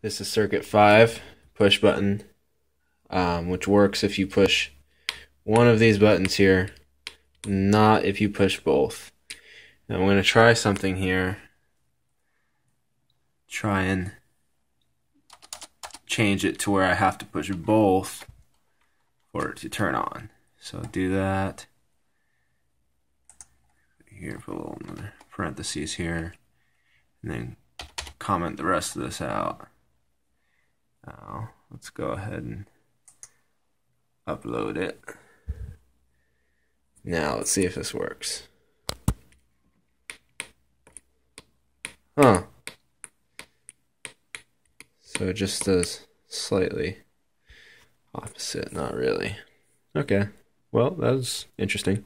This is circuit 5, push button, which works if you push one of these buttons here, not if you push both. Now I'm going to try something here. Try and change it to where I have to push both for it to turn on. So do that. Here, put a little parentheses here, and then comment the rest of this out. Now, let's go ahead and upload it. Now, let's see if this works. Huh. So it just does slightly opposite, not really. Okay. Well, that was interesting.